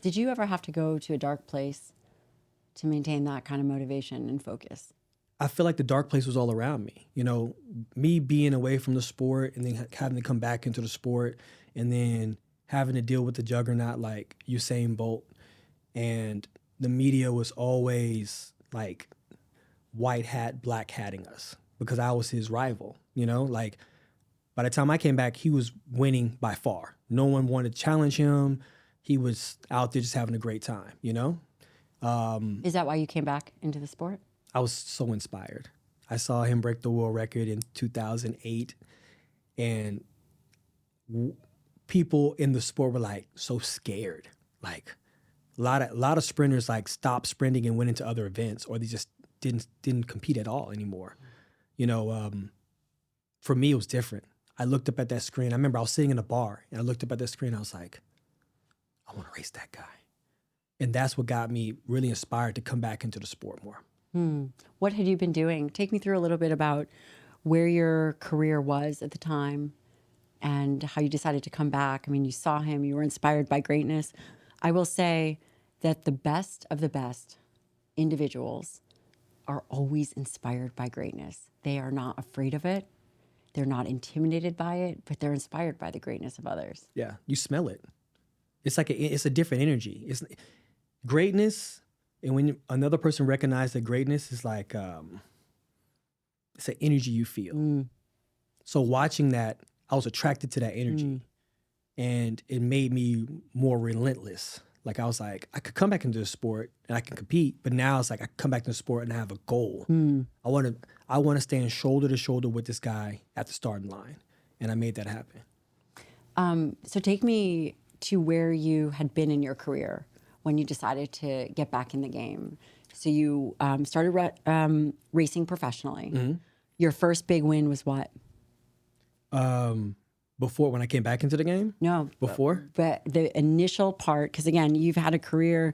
Did you ever have to go to a dark place to maintain that kind of motivation and focus? I feel like the dark place was all around me. You know, me being away from the sport and then having to come back into the sport and then having to deal with the juggernaut like Usain Bolt. And the media was always like white hat, black hatting us because I was his rival. You know, like by the time I came back, he was winning by far. No one wanted to challenge him. He was out there just having a great time, you know? Is that why you came back into the sport? I was so inspired. I saw him break the world record in 2008, and people in the sport were like so scared. Like a lot of sprinters like stopped sprinting and went into other events, or they just didn't compete at all anymore. You know, for me it was different. I looked up at that screen. I remember I was sitting in a bar and I looked up at that screen. And I was like, I want to race that guy, and that's what got me really inspired to come back into the sport more. What had you been doing? Take me through a little bit about where your career was at the time and how you decided to come back. I mean, you saw him, you were inspired by greatness. I will say that the best of the best individuals are always inspired by greatness. They are not afraid of it. They're not intimidated by it, but they're inspired by the greatness of others. Yeah, you smell it. It's like it's a different energy. It's greatness. And when another person recognizes that greatness is like, it's an energy you feel. So watching that, I was attracted to that energy, and it made me more relentless. Like I was like, I could come back into the sport and I can compete, but now it's like I come back to the sport and I have a goal. I want to stand shoulder to shoulder with this guy at the starting line, and I made that happen. So take me to where you had been in your career when you decided to get back in the game. So you started racing professionally. Your first big win was what? Before, when I came back into the game? No. Before? But the initial part, because again, you've had a career,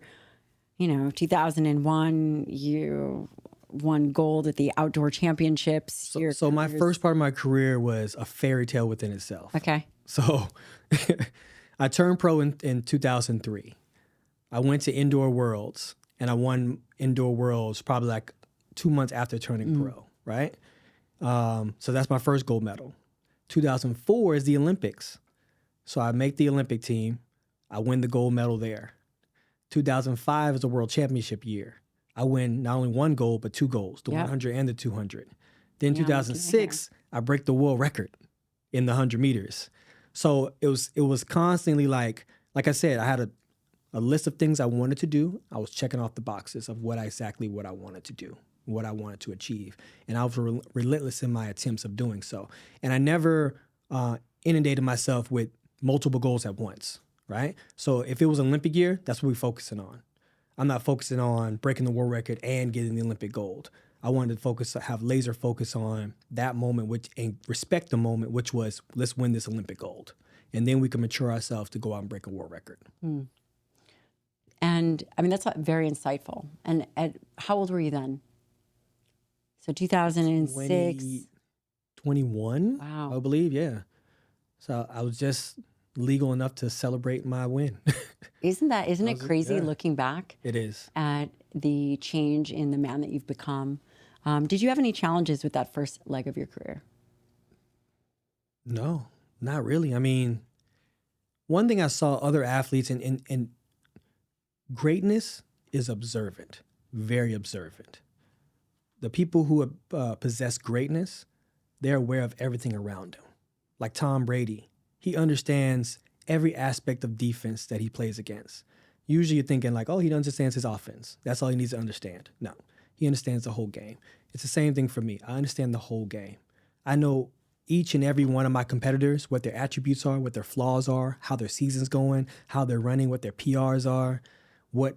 2001, you won gold at the outdoor championships. So my first part of my career was a fairy tale within itself. Okay. So I turned pro in 2003. I went to Indoor Worlds, and I won Indoor Worlds probably like 2 months after turning pro, right? So that's my first gold medal. 2004 is the Olympics. So I make the Olympic team. I win the gold medal there. 2005 is the World Championship year. I win not only one gold, but two golds, the 100 and the 200. Then 2006, I break the world record in the 100 meters. So it was constantly like I said, I had a list of things I wanted to do. I was checking off the boxes of what I wanted to do, what I wanted to achieve. And I was relentless in my attempts of doing so. And I never inundated myself with multiple goals at once, right? So if it was Olympic year, that's what we're focusing on. I'm not focusing on breaking the world record and getting the Olympic gold. I wanted to have laser focus on that moment, and respect the moment, which was, let's win this Olympic gold. And then we can mature ourselves to go out and break a world record. And I mean, that's very insightful. And how old were you then? So 2006. 21, wow. I believe, yeah. So I was just legal enough to celebrate my win. Isn't it crazy looking back? It is. At the change in the man that you've become. Did you have any challenges with that first leg of your career? No, not really. I mean, one thing I saw other athletes, and greatness is observant, very observant. The people who possess greatness, they're aware of everything around them. Like Tom Brady, he understands every aspect of defense that he plays against. Usually you're thinking like, oh, he understands his offense. That's all he needs to understand. No, he understands the whole game. It's the same thing for me. I understand the whole game. I know each and every one of my competitors, what their attributes are, what their flaws are, how their season's going, how they're running, what their PRs are.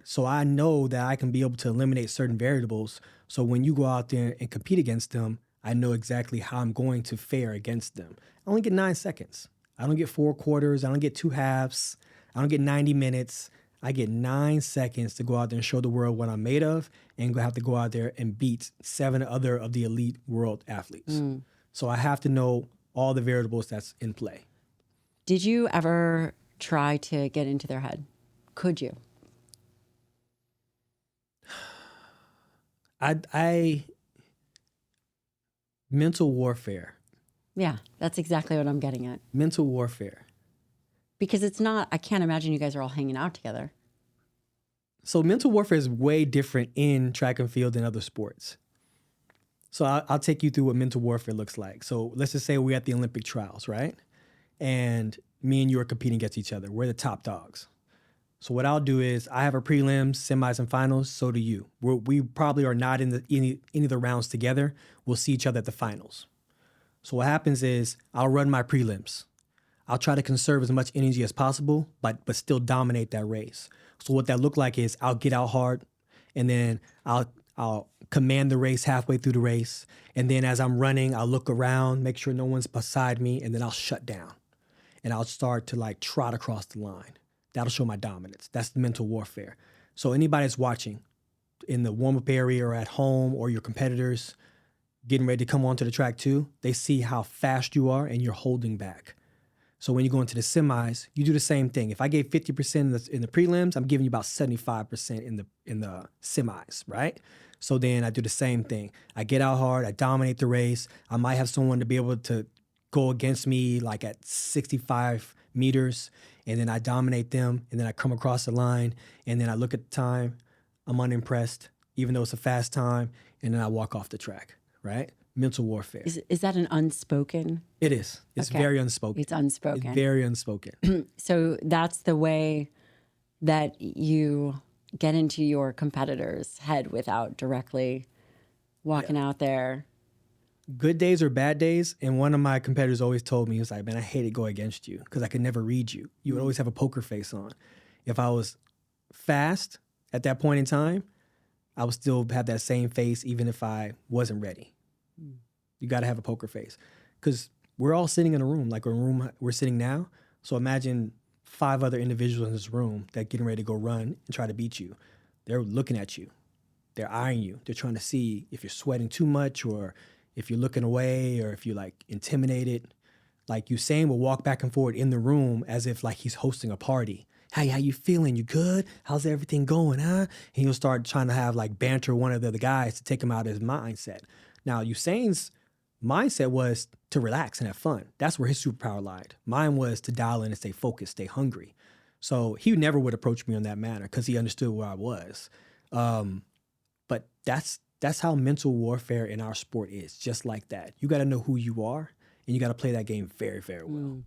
So I know that I can be able to eliminate certain variables. So when you go out there and compete against them, I know exactly how I'm going to fare against them. I only get 9 seconds. I don't get 4 quarters. I don't get 2 halves. I don't get 90 minutes. I get 9 seconds to go out there and show the world what I'm made of, and have to go out there and beat 7 other of the elite world athletes. So I have to know all the variables that's in play. Did you ever try to get into their head? Could you? I mental warfare. Yeah, that's exactly what I'm getting at. Mental warfare. Because it's not, I can't imagine you guys are all hanging out together. So mental warfare is way different in track and field than other sports. So I'll take you through what mental warfare looks like. So let's just say we're at the Olympic trials, right? And me and you are competing against each other. We're the top dogs. So what I'll do is I have a prelims, semis, and finals. So do you. We probably are not in any of the rounds together. We'll see each other at the finals. So what happens is I'll run my prelims. I'll try to conserve as much energy as possible, but still dominate that race. So what that look like is I'll get out hard, and then I'll command the race halfway through the race. And then as I'm running, I'll look around, make sure no one's beside me, and then I'll shut down. And I'll start to like trot across the line. That'll show my dominance. That's mental warfare. So anybody that's watching in the warm-up area or at home or your competitors getting ready to come onto the track too, they see how fast you are and you're holding back. So when you go into the semis, you do the same thing. If I gave 50% in the prelims, I'm giving you about 75% in the semis, right? So then I do the same thing. I get out hard, I dominate the race. I might have someone to be able to go against me like at 65 meters, and then I dominate them, and then I come across the line, and then I look at the time, I'm unimpressed, even though it's a fast time, and then I walk off the track, right? Mental warfare. Is that an unspoken? It is. It's Okay. very unspoken. It's unspoken. It's very unspoken. So that's the way that you get into your competitor's head without directly walking out there. Good days or bad days, and one of my competitors always told me, he was like, man, I hate to go against you because I could never read you. You would always have a poker face on. If I was fast at that point in time, I would still have that same face even if I wasn't ready. You got to have a poker face because we're all sitting in a room, like a room we're sitting now. So imagine 5 other individuals in this room that getting ready to go run and try to beat you. They're looking at you. They're eyeing you. They're trying to see if you're sweating too much or if you're looking away or if you're like intimidated. Like Usain will walk back and forth in the room as if like he's hosting a party. Hey, how you feeling? You good? How's everything going, huh? And he'll start trying to have like banter one of the other guys to take him out of his mindset. Now, Usain's mindset was to relax and have fun. That's where his superpower lied. Mine was to dial in and stay focused, stay hungry. So he never would approach me on that manner because he understood where I was. But that's how mental warfare in our sport is, just like that. You got to know who you are, and you got to play that game very, very well.